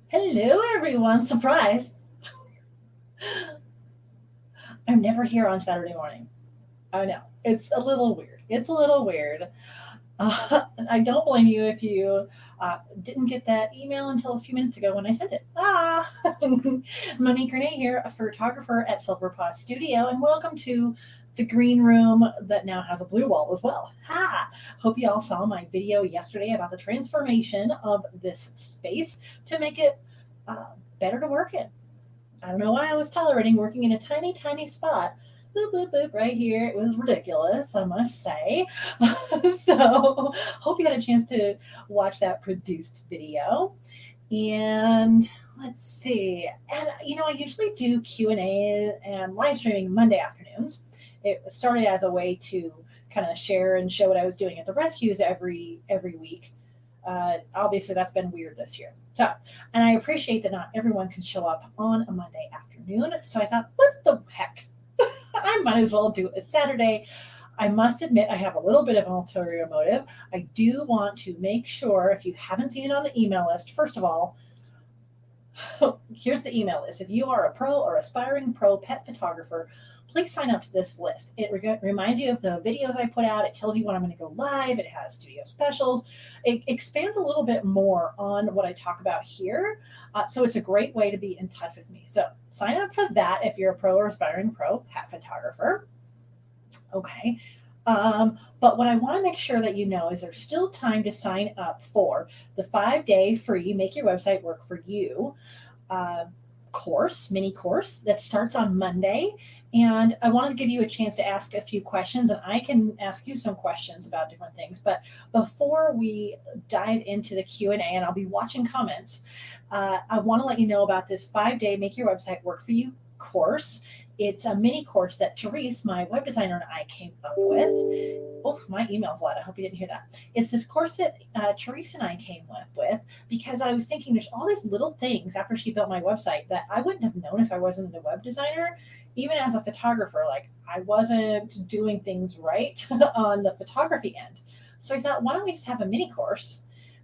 Hello, everyone. Surprise. I'm never here on Saturday morning. I know. It's a little weird. It's a little weird. I don't blame you if you didn't get that email until a few minutes ago when I sent it. Monique Renee here, a photographer at Silver Paw Studio, and welcome to the green room that now has a blue wall as well. Ha! Hope you all saw my video yesterday about the transformation of this space to make it uh, better to work in. I don't know why I was tolerating working in a tiny, tiny spot. Boop, boop, boop, right here. It was ridiculous, I must say. So, hope you had a chance to watch that produced video. And let's see. And I usually do Q&A and live streaming Monday afternoons. It started as a way to kind of share and show what I was doing at the rescues every week. Obviously, that's been weird this year. So, and I appreciate that not everyone can show up on a Monday afternoon. So I thought, what the heck? I might as well do it Saturday. I must admit, I have a little bit of an ulterior motive. I do want to make sure, if you haven't seen it on the email list, first of all, here's the email list. If you are a pro or aspiring pro pet photographer, please sign up to this list. It reminds you of the videos I put out. It tells you when I'm going to go live. It has studio specials. It expands a little bit more on what I talk about here. So it's a great way to be in touch with me. So sign up for that if you're a pro or aspiring pro pet photographer. Okay. But what I want to make sure that you know is there's still time to sign up for the 5-day free Make Your Website Work for You uh, mini course that starts on Monday. And I wanted to give you a chance to ask a few questions, and I can ask you some questions about different things. But before we dive into the Q&A, and I'll be watching comments, I want to let you know about this 5-day Make Your Website Work for You course. It's a mini course that Therese, my web designer, and I came up with. Oh, my email's loud. I hope you didn't hear that. It's this course that Therese and I came up with because I was thinking there's all these little things after she built my website that I wouldn't have known if I wasn't a web designer. Even as a photographer, like I wasn't doing things right on the photography end. So I thought, why don't we just have a mini course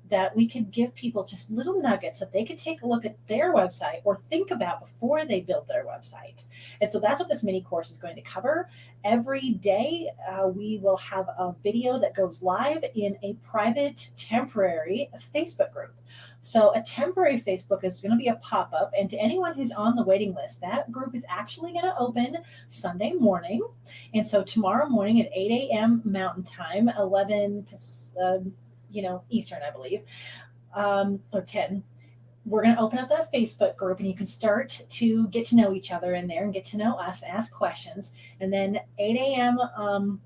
that we could give people just little nuggets that they could take a look at their website or think about before they build their website. And so that's what this mini course is going to cover. Every day, we will have a video that goes live in a private, temporary Facebook group. So a temporary Facebook is going to be a pop-up, and to anyone who's on the waiting list, that group is actually going to open Sunday morning. And so tomorrow morning at 8 a.m. Mountain Time, 11 Eastern, I believe, or 10. We're going to open up that Facebook group, and you can start to get to know each other in there and get to know us and ask questions. And then 8 a.m.,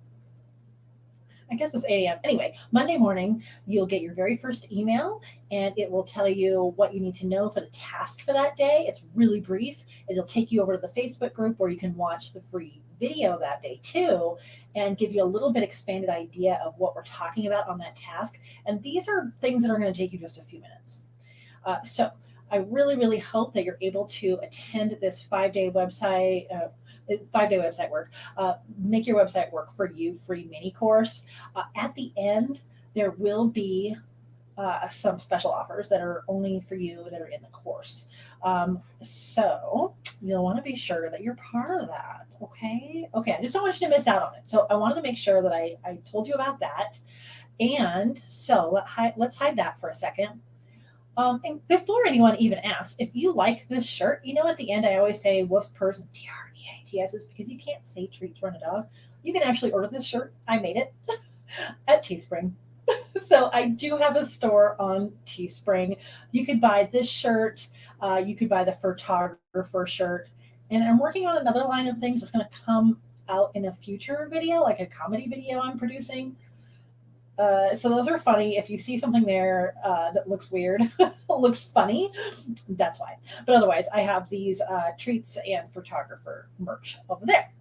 I guess it's 8 a.m. Anyway, Monday morning, you'll get your very first email, and it will tell you what you need to know for the task for that day. It's really brief. It'll take you over to the Facebook group where you can watch the free video that day too and give you a little bit expanded idea of what we're talking about on that task. And these are things that are going to take you just a few minutes. So I really, really hope that you're able to attend this 5-day website work, make your website work for you free mini course. At the end, there will be some special offers that are only for you that are in the course. So you'll want to be sure that you're part of that. Okay. Okay. I just don't want you to miss out on it. So I wanted to make sure that I told you about that. And so let's hide that for a second. And before anyone even asks, if you like this shirt, at the end I always say woofs, purrs, and TREATS because you can't say treats run a dog. You can actually order this shirt. I made it at Teespring. So I do have a store on Teespring. You could buy this shirt. You could buy the photographer shirt. And I'm working on another line of things that's going to come out in a future video, like a comedy video I'm producing. So those are funny. If you see something there that looks weird, looks funny, that's why. But otherwise, I have these treats and photographer merch over there.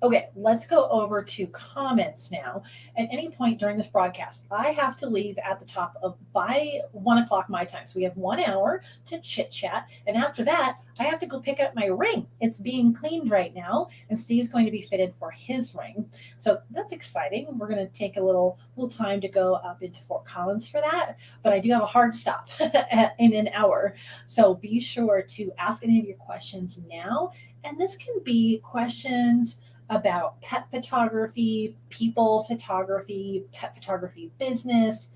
Okay, let's go over to comments now. At any point during this broadcast, I have to leave at the top of by 1 o'clock my time. So we have 1 hour to chit chat. And after that, I have to go pick up my ring. It's being cleaned right now, and Steve's going to be fitted for his ring. So that's exciting. We're going to take a little time to go up into Fort Collins for that. But I do have a hard stop in an hour. So be sure to ask any of your questions now. And this can be questions about pet photography, people photography, pet photography business,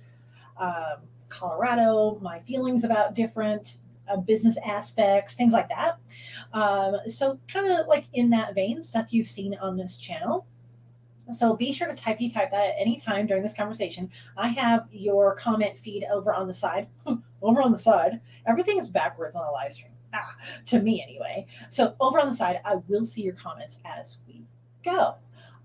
Colorado, my feelings about different business aspects, things like that. So, kind of like in that vein, stuff you've seen on this channel. So be sure to type that at any time during this conversation. I have your comment feed over on the side. Over on the side. Everything is backwards on a live stream. To me anyway. So over on the side, I will see your comments as we go.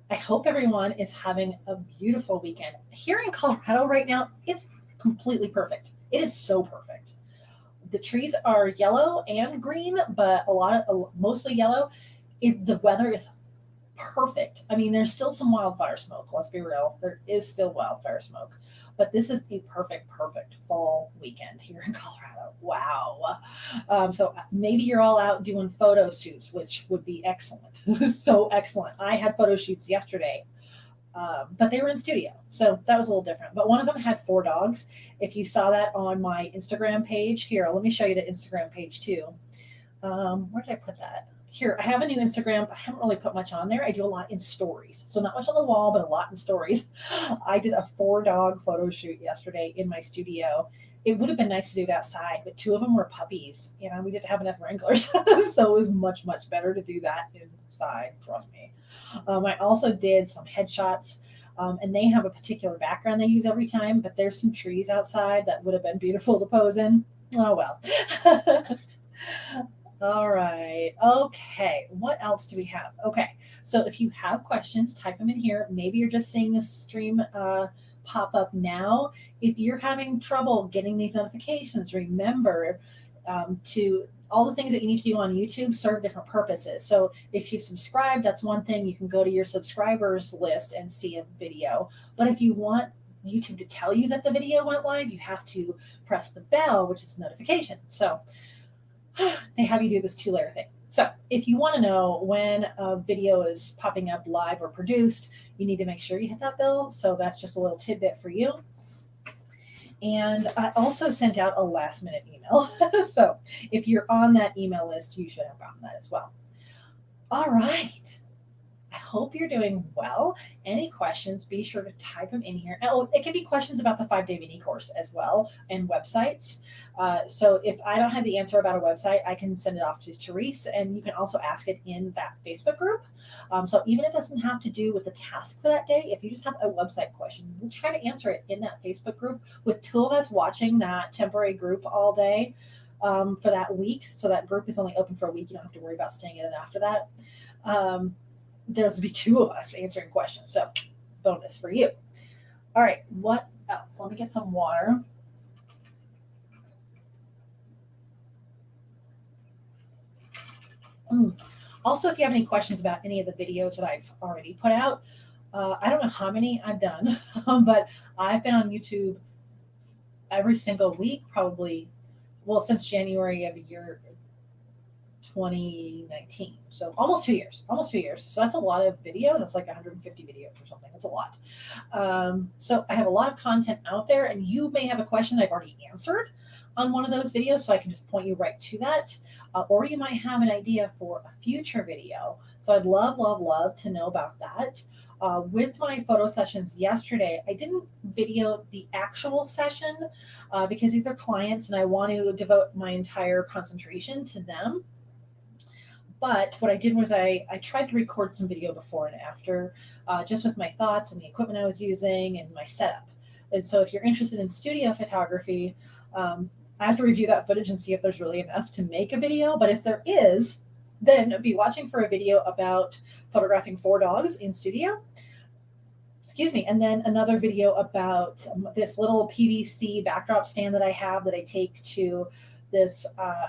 I hope everyone is having a beautiful weekend. Here in Colorado right now, it's completely perfect. It is so perfect. The trees are yellow and green, but mostly yellow. The weather is perfect. I mean, there's still some wildfire smoke. Let's be real. There is still wildfire smoke, but this is a perfect fall weekend here in Colorado. Wow. So maybe you're all out doing photo shoots, which would be excellent. So excellent. I had photo shoots yesterday, but they were in studio. So that was a little different. But one of them had 4 dogs. If you saw that on my Instagram page, here, let me show you the Instagram page too. Where did I put that? Here, I have a new Instagram, but I haven't really put much on there. I do a lot in stories. So not much on the wall, but a lot in stories. I did a 4-dog photo shoot yesterday in my studio. It would have been nice to do it outside, but 2 of them were puppies. We didn't have enough wranglers. So it was much, much better to do that inside, trust me. I also did some headshots, and they have a particular background they use every time, but there's some trees outside that would have been beautiful to pose in. Oh, well. All right. Okay. What else do we have? Okay. So if you have questions, type them in here. Maybe you're just seeing this stream pop up now. If you're having trouble getting these notifications, remember to all the things that you need to do on YouTube serve different purposes. So if you subscribe, that's one thing. You can go to your subscribers list and see a video. But if you want YouTube to tell you that the video went live, you have to press the bell, which is notification. So they have you do this 2-layer thing. So if you want to know when a video is popping up live or produced, you need to make sure you hit that bell. So that's just a little tidbit for you. And I also sent out a last-minute email. So if you're on that email list, you should have gotten that as well. All right. I hope you're doing well. Any questions, be sure to type them in here. Oh, it can be questions about the 5-day mini course as well and websites. So if I don't have the answer about a website, I can send it off to Therese, and you can also ask it in that Facebook group. So even if it doesn't have to do with the task for that day, if you just have a website question, we'll try to answer it in that Facebook group with 2 of us watching that temporary group all day for that week. So that group is only open for a week. You don't have to worry about staying in it after that. There's be 2 of us answering questions. So bonus for you. All right. What else? Let me get some water. Also, if you have any questions about any of the videos that I've already put out, I don't know how many I've done, but I've been on YouTube every single week, probably, since January of year 2019. So almost 2 years. So that's a lot of videos. That's like 150 videos or something. That's a lot. So I have a lot of content out there, and you may have a question I've already answered on one of those videos, so I can just point you right to that. Or you might have an idea for a future video. So I'd love to know about that. With my photo sessions yesterday, I didn't video the actual session because these are clients and I want to devote my entire concentration to them. But what I did was I tried to record some video before and after, just with my thoughts and the equipment I was using and my setup. And so if you're interested in studio photography, I have to review that footage and see if there's really enough to make a video. But if there is, then be watching for a video about photographing 4 dogs in studio. Excuse me. And then another video about this little PVC backdrop stand that I have that I take to this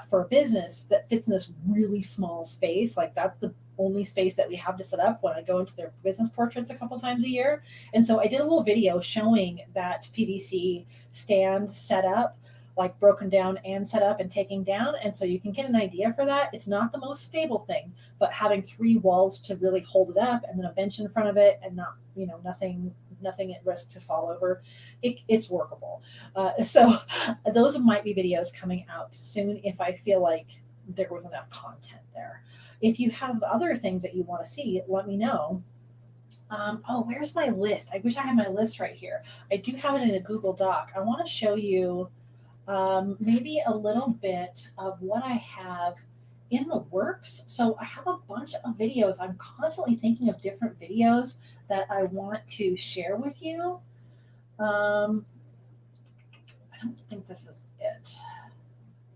for a business that fits in this really small space. Like that's the only space that we have to set up when I go into their business portraits a couple times a year. And so I did a little video showing that PVC stand set up, like broken down and set up and taking down. And so you can get an idea for that. It's not the most stable thing, but having 3 walls to really hold it up and then a bench in front of it and not, nothing at risk to fall over, it's workable. So those might be videos coming out soon if I feel like there was enough content there. If you have other things that you want to see, let me know. Where's my list? I wish I had my list right here. I do have it in a Google Doc. I want to show you maybe a little bit of what I have in the works. So I have a bunch of videos. I'm constantly thinking of different videos that I want to share with you. I don't think this is it.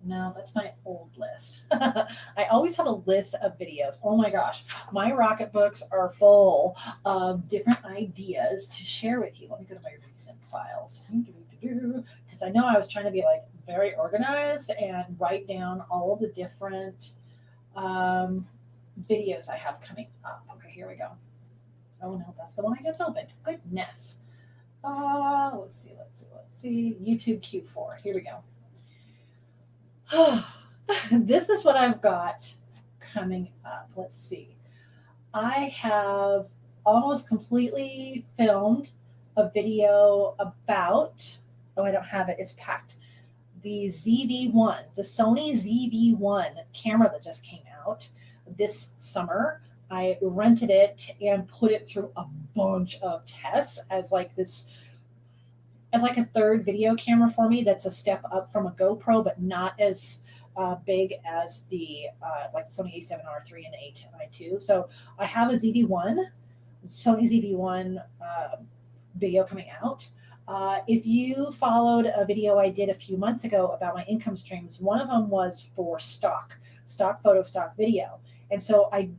No, that's my old list. I always have a list of videos. Oh my gosh, my Rocket books are full of different ideas to share with you. Let me go to my recent files. Because I know I was trying to be like very organized and write down all of the different videos I have coming up. Okay, here we go. Oh no, that's the one I just opened. Goodness. Let's see. YouTube Q4. Here we go. This is what I've got coming up. Let's see. I have almost completely filmed a video about, I don't have it, it's packed. The ZV-1, the Sony ZV-1 camera that just came out this summer. I rented it and put it through a bunch of tests as like a third video camera for me. That's a step up from a GoPro, but not as big as the like Sony A7R III and A2. So I have a ZV-1, Sony ZV-1 video coming out. If you followed a video I did a few months ago about my income streams, one of them was for stock photo, stock video. And so I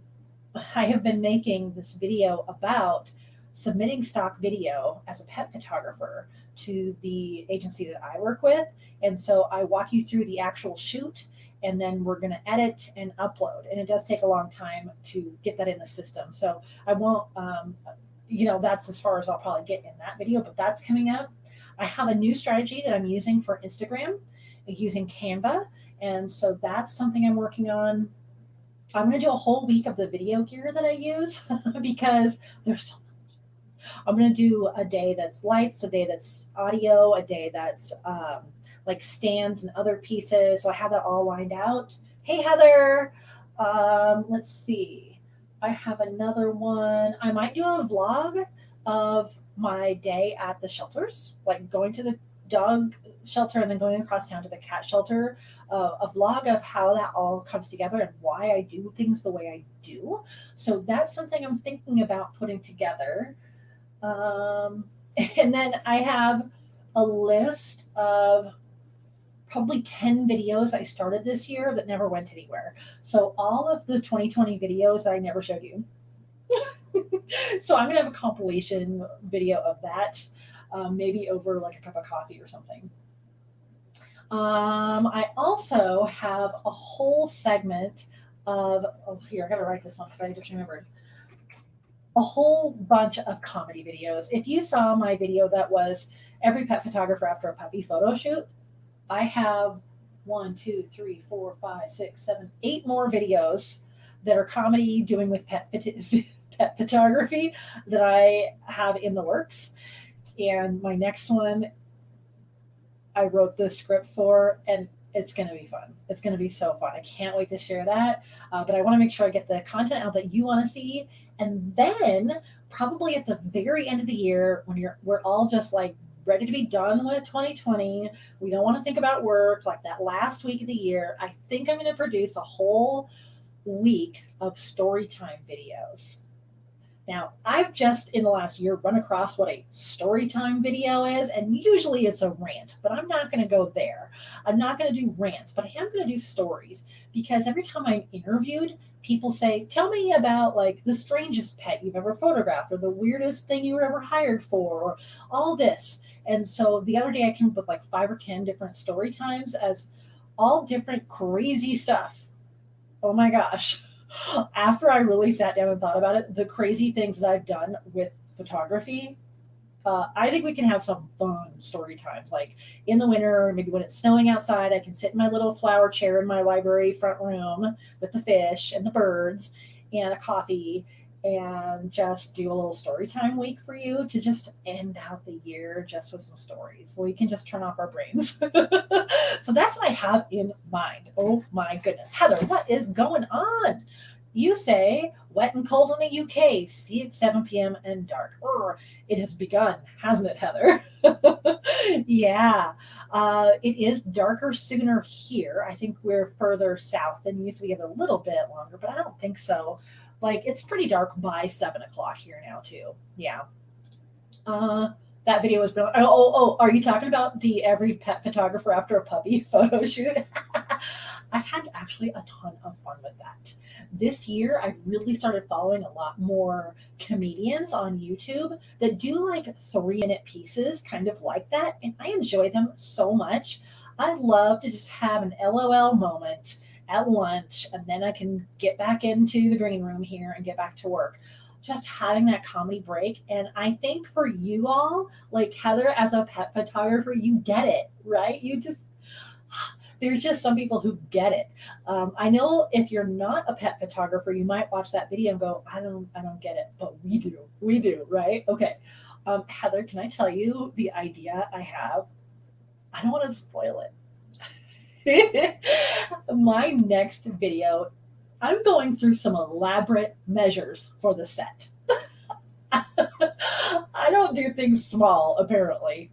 have been making this video about submitting stock video as a pet photographer to the agency that I work with. And so I walk you through the actual shoot, and then we're going to edit and upload. And it does take a long time to get that in the system. So I won't, that's as far as I'll probably get in that video, but that's coming up. I have a new strategy that I'm using for Instagram, using Canva. And so that's something I'm working on. I'm going to do a whole week of the video gear that I use because there's so much. I'm going to do a day that's lights, a day that's audio, a day that's like stands and other pieces. So I have that all lined out. Hey, Heather. Let's see. I have another one. I might do a vlog of my day at the shelters, like going to the dog shelter and then going across town to the cat shelter, a vlog of how that all comes together and why I do things the way I do. So that's something I'm thinking about putting together. And then I have a list of probably 10 videos I started this year that never went anywhere. So all of the 2020 videos I never showed you. So I'm going to have a compilation video of that, maybe over like a cup of coffee or something. I also have a whole segment of, I got to write this one because I just remembered. A whole bunch of comedy videos. If you saw my video that was every pet photographer after a puppy photo shoot, I have 1, 2, 3, 4, 5, 6, 7, 8 more videos that are comedy doing with pet photography that I have in the works. And my next one, I wrote the script for, and it's going to be fun. It's going to be so fun. I can't wait to share that. But I want to make sure I get the content out that you want to see. And then probably at the very end of the year, when we're all just like ready to be done with 2020, we don't want to think about work, like that last week of the year, I think I'm going to produce a whole week of story time videos. Now, I've just in the last year run across what a story time video is, and usually it's a rant, but I'm not going to go there. I'm not going to do rants, but I am going to do stories, because every time I'm interviewed, people say, tell me about like the strangest pet you've ever photographed, or the weirdest thing you were ever hired for, or all this. And so the other day I came up with like 5 or 10 different story times as all different crazy stuff. Oh my gosh. After I really sat down and thought about it, the crazy things that I've done with photography, I think we can have some fun story times. Like in the winter, maybe when it's snowing outside, I can sit in my little flower chair in my library front room with the fish and the birds and a coffee and just do a little story time week for you to just end out the year just with some stories. So we can just turn off our brains. So that's what I have in mind. Oh my goodness. Heather, what is going on? You say wet and cold in the UK, see at 7 p.m. and dark. It has begun, hasn't it, Heather? Yeah, it is darker sooner here. I think we're further south and used to get a little bit longer, but I don't think so. Like it's pretty dark by 7 o'clock here now too. Yeah. Uh, that video was brilliant. Oh, are you talking about the every pet photographer after a puppy photo shoot? I had actually a ton of fun with that. This year, I really started following a lot more comedians on YouTube that do like 3 minute pieces, kind of like that. And I enjoy them so much. I love to just have an LOL moment at lunch, and then I can get back into the green room here and get back to work. Just having that comedy break. And I think for you all, like Heather, as a pet photographer, you get it, right? You just, there's just some people who get it. I know if you're not a pet photographer, you might watch that video and go, I don't get it, but we do, right? Okay. Heather, can I tell you the idea I have? I don't want to spoil it. My next video, I'm going through some elaborate measures for the set. I don't do things small, apparently.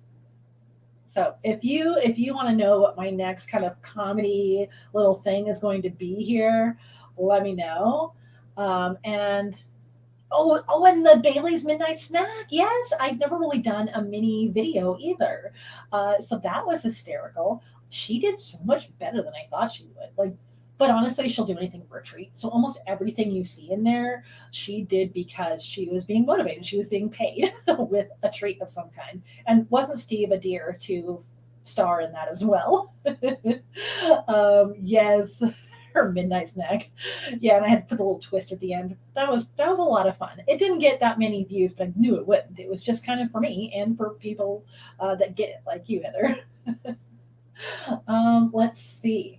So if you want to know what my next kind of comedy little thing is going to be here, let me know. And and the Bailey's Midnight Snack. Yes, I'd never really done a mini video either. So that was hysterical. She did so much better than I thought she would. Like, but honestly, she'll do anything for a treat. So almost everything you see in there, she did because she was being motivated. She was being paid with a treat of some kind. And wasn't Steve a dear to star in that as well? Yes, her midnight snack. Yeah, and I had to put a little twist at the end. That was a lot of fun. It didn't get that many views, but I knew it wouldn't. It was just kind of for me and for people that get it, like you, Heather. Let's see.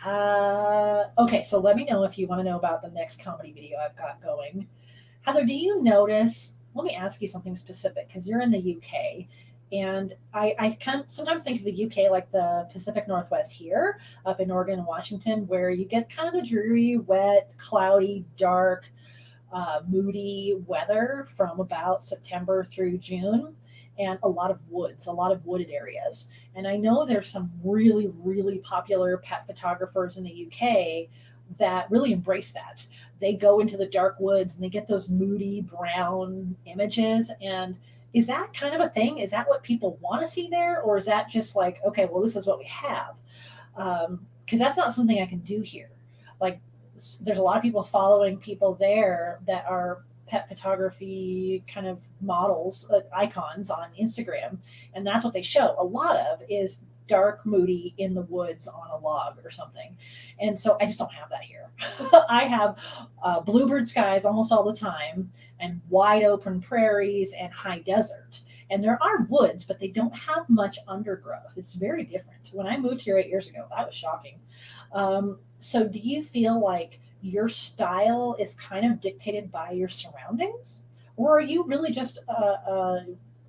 Okay, so let me know if you want to know about the next comedy video I've got going. Heather, do you notice? Let me ask you something specific because you're in the UK, and I can sometimes think of the UK like the Pacific Northwest here, up in Oregon and Washington, where you get kind of the dreary, wet, cloudy, dark, moody weather from about September through June, and a lot of woods, a lot of wooded areas. And I know there's some really, really popular pet photographers in the UK that really embrace that. They go into the dark woods and they get those moody brown images. And is that kind of a thing? Is that what people want to see there? Or is that just like, okay, well, this is what we have? Because that's not something I can do here. Like, there's a lot of people following people there that are pet photography kind of models, icons on Instagram, and that's what they show. A lot of is dark, moody in the woods on a log or something, and so I just don't have that here. I have bluebird skies almost all the time, and wide open prairies and high desert. And there are woods, but they don't have much undergrowth. It's very different. When I moved here 8 years ago, that was shocking. So, do you feel like your style is kind of dictated by your surroundings, or are you really just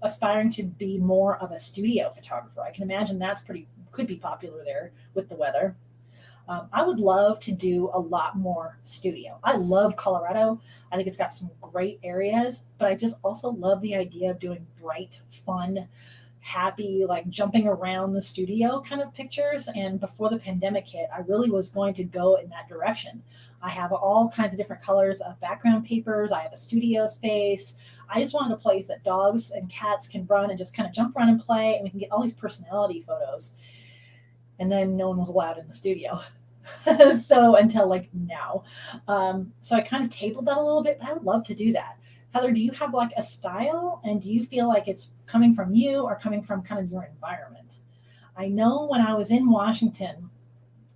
aspiring to be more of a studio photographer? I can imagine that's pretty could be popular there with the weather. I would love to do a lot more studio. I love Colorado. I think it's got some great areas, but I just also love the idea of doing bright, fun, happy, like jumping around the studio kind of pictures. And before the pandemic hit, I really was going to go in that direction. I have all kinds of different colors of background papers. I have a studio space. I just wanted a place that dogs and cats can run and just kind of jump around and play, and we can get all these personality photos. And then no one was allowed in the studio. So until like now. So I kind of tabled that a little bit, but I would love to do that. Heather, do you have like a style, and do you feel like it's coming from you or coming from kind of your environment? I know when I was in Washington,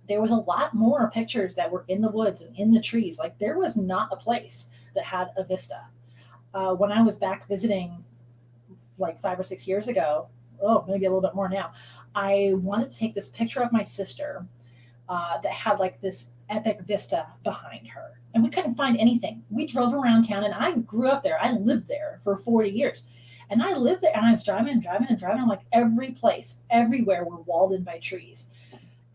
there was a lot more pictures that were in the woods and in the trees. Like there was not a place that had a vista. When I was back visiting like 5 or 6 years ago, oh, maybe a little bit more now, I wanted to take this picture of my sister that had like this epic vista behind her. And we couldn't find anything. We drove around town and I grew up there. I lived there for 40 years. And I lived there and I was driving and driving and driving. I'm like, every place, everywhere were walled in by trees.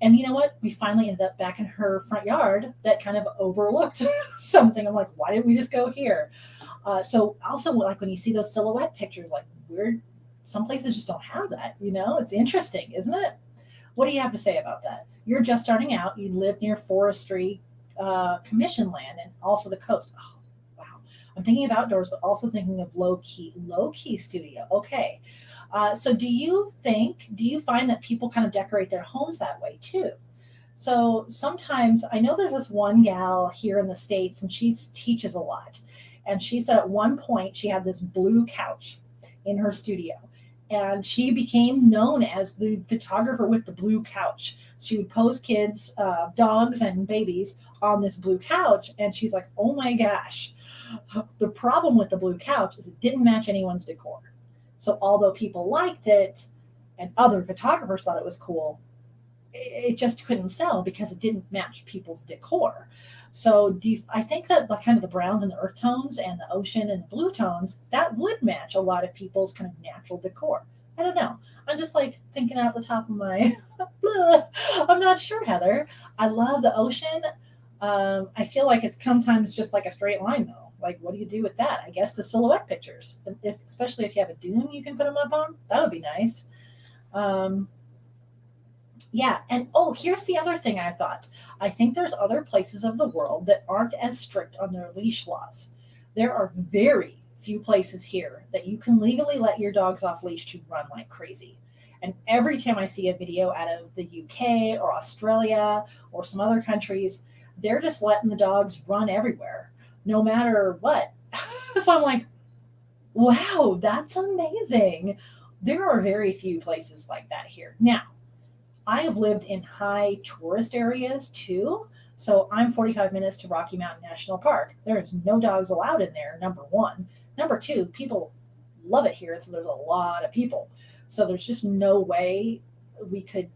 And you know what? We finally ended up back in her front yard that kind of overlooked something. I'm like, why didn't we just go here? So also like when you see those silhouette pictures, like weird, some places just don't have that, you know, it's interesting, isn't it? What do you have to say about that? You're just starting out. You live near forestry, commission land, and also the coast. Oh, wow. I'm thinking of outdoors, but also thinking of low key studio. Okay. So do you find that people kind of decorate their homes that way too? So sometimes I know there's this one gal here in the States and she teaches a lot. And she said at one point she had this blue couch in her studio. And she became known as the photographer with the blue couch. She would pose kids, dogs, and babies on this blue couch. And she's like, oh my gosh. The problem with the blue couch is it didn't match anyone's decor. So although people liked it and other photographers thought it was cool, it just couldn't sell because it didn't match people's decor. So I think that the kind of the browns and the earth tones and the ocean and the blue tones that would match a lot of people's kind of natural decor. I don't know. I'm just like thinking out the top of my. I'm not sure, Heather. I love the ocean. I feel like it's sometimes just like a straight line though. Like, what do you do with that? I guess the silhouette pictures, especially if you have a dune, you can put them up on. That would be nice. Um, yeah, and oh, here's the other thing I thought. I think there's other places of the world that aren't as strict on their leash laws. There are very few places here that you can legally let your dogs off leash to run like crazy. And every time I see a video out of the UK or Australia or some other countries, they're just letting the dogs run everywhere, no matter what. So I'm like, wow, that's amazing. There are very few places like that here. Now, I have lived in high tourist areas too. So I'm 45 minutes to Rocky Mountain National Park. There's no dogs allowed in there, number one. Number two, people love it here. So there's a lot of people. So there's just no way we could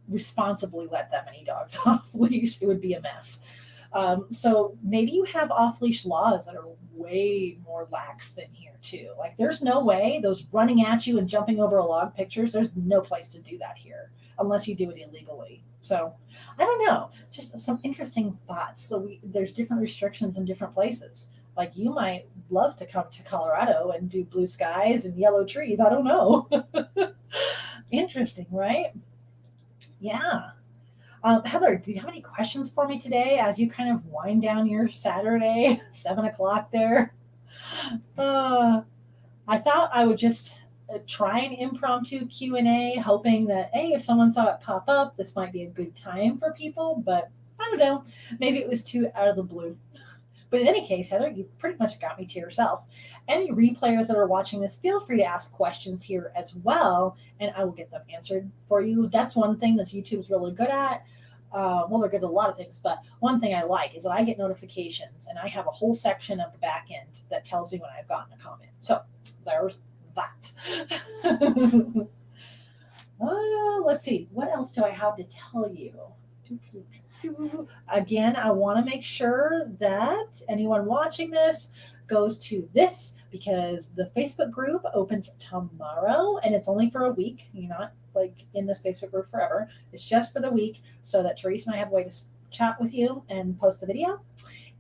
responsibly let that many dogs off leash. It would be a mess. So maybe you have off leash laws that are way more lax than here too. Like there's no way those running at you and jumping over a log pictures, there's no place to do that here unless you do it illegally. So I don't know, just some interesting thoughts. So there's different restrictions in different places. Like you might love to come to Colorado and do blue skies and yellow trees. I don't know. Interesting, right? Yeah. Heather, do you have any questions for me today as you kind of wind down your Saturday, 7 o'clock there? Uh, I thought I would just try an impromptu Q&A, hoping that, hey, if someone saw it pop up, this might be a good time for people, but I don't know. Maybe it was too out of the blue. But in any case, Heather, you've pretty much got me to yourself. Any replayers that are watching this, feel free to ask questions here as well, and I will get them answered for you. That's one thing that YouTube's really good at. Well, they're good at a lot of things, but one thing I like is that I get notifications, and I have a whole section of the back end that tells me when I've gotten a comment. So there's that. Let's see. What else do I have to tell you? Again, I want to make sure that anyone watching this goes to this because the Facebook group opens tomorrow and it's only for a week. You're not like in this Facebook group forever. It's just for the week so that Teresa and I have a way to chat with you and post the video.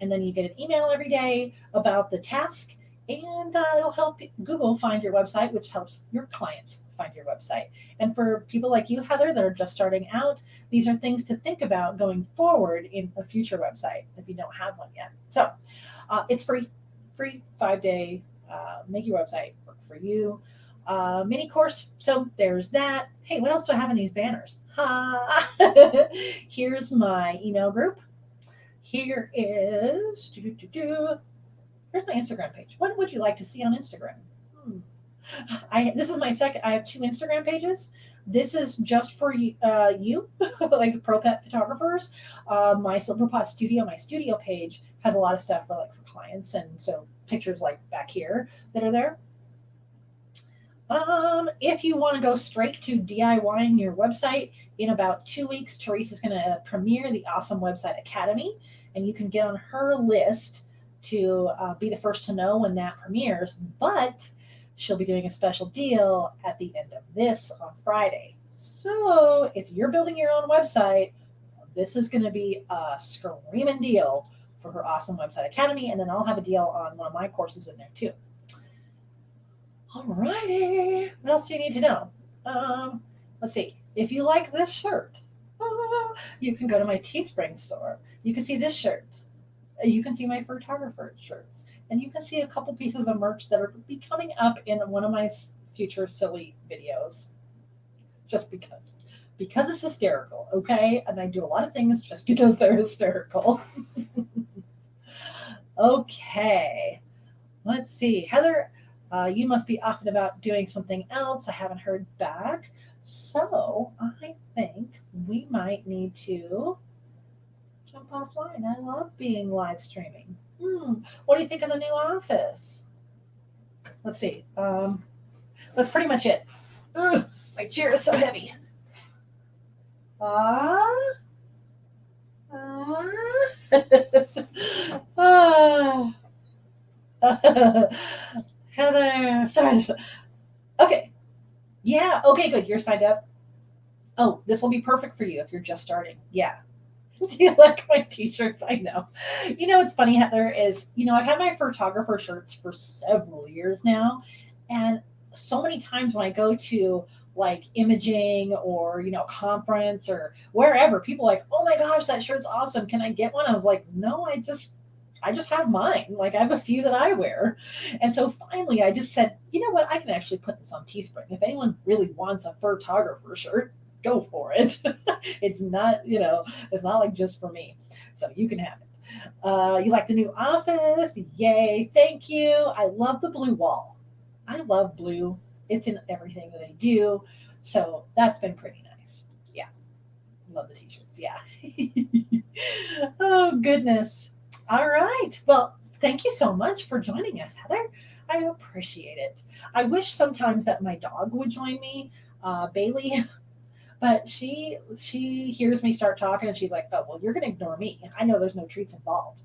And then you get an email every day about the task and it'll help Google find your website, which helps your clients find your website. And for people like you, Heather, that are just starting out, these are things to think about going forward in a future website if you don't have one yet. So it's free 5-day, make your website work for you. Mini course. So there's that. Hey, what else do I have in these banners? Here's my email group. Here is here's my Instagram page. What would you like to see on Instagram? This is my second. I have 2 Instagram pages. This is just for you, like pro pet photographers. My Silverpod Studio, my studio page has a lot of stuff for clients, and so pictures like back here that are there. If you want to go straight to DIYing your website, in about 2 weeks, Teresa's going to premiere the Awesome Website Academy, and you can get on her list to be the first to know when that premieres. But she'll be doing a special deal at the end of this on Friday. So if you're building your own website, this is going to be a screaming deal for her Awesome Website Academy, and then I'll have a deal on one of my courses in there too. Alrighty, what else do you need to know? Let's see. If you like this shirt, you can go to my Teespring store. You can see this shirt. You can see my photographer shirts, and you can see a couple pieces of merch that are be coming up in one of my future silly videos. Just because it's hysterical, okay? And I do a lot of things just because they're hysterical. Okay, let's see, Heather. You must be off and about doing something else. I haven't heard back. So I think we might need to jump offline. I love being live streaming. What do you think of the new office? Let's see. That's pretty much it. Ugh, my chair is so heavy. Heather, sorry. Okay. Yeah. Okay, good. You're signed up. Oh, this will be perfect for you if you're just starting. Yeah. Do you like my t-shirts? I know. What's funny, Heather, is, I've had my photographer shirts for several years now. And so many times when I go to like imaging or, conference or wherever, people are like, oh my gosh, that shirt's awesome. Can I get one? I was like, no, I just have mine. Like I have a few that I wear. And so finally I just said, you know what? I can actually put this on Teespring. If anyone really wants a photographer shirt, go for it. It's not, it's not like just for me. So you can have it. You like the new office? Yay. Thank you. I love the blue wall. I love blue. It's in everything that I do. So that's been pretty nice. Yeah. Love the t-shirts. Yeah. Oh, goodness. All right. Well, thank you so much for joining us, Heather. I appreciate it. I wish sometimes that my dog would join me, Bailey, but she hears me start talking and she's like, oh, well, you're going to ignore me. I know there's no treats involved.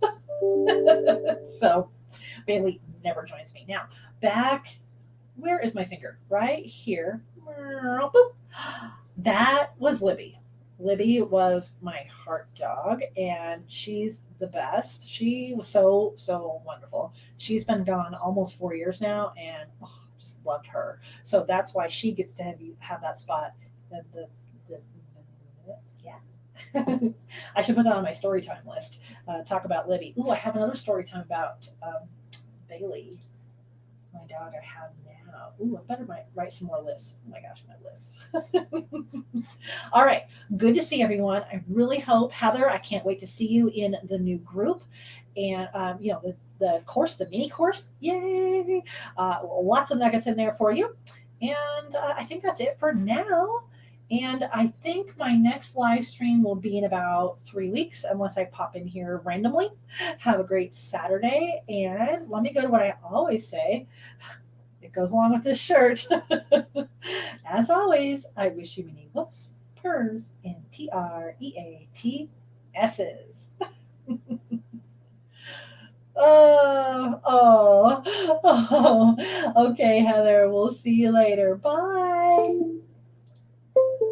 So Bailey never joins me. Now, back, where is my finger? Right here. That was Libby. Libby was my heart dog, and she's the best. She was so, so wonderful. She's been gone almost 4 years now, and just loved her. So that's why she gets to have that spot. Yeah. I should put that on my story time list. Talk about Libby. Ooh, I have another story time about Bailey, my dog I have now. Ooh, I better write some more lists. Oh my gosh, my lists. All right. Good to see everyone. I really hope, Heather, I can't wait to see you in the new group. And, the course, the mini course. Yay. Lots of nuggets in there for you. And I think that's it for now. And I think my next live stream will be in about 3 weeks, unless I pop in here randomly. Have a great Saturday. And let me go to what I always say. It goes along with this shirt. As always, I wish you many woofs, purrs, and TREATS's. Oh. Okay, Heather, we'll see you later. Bye.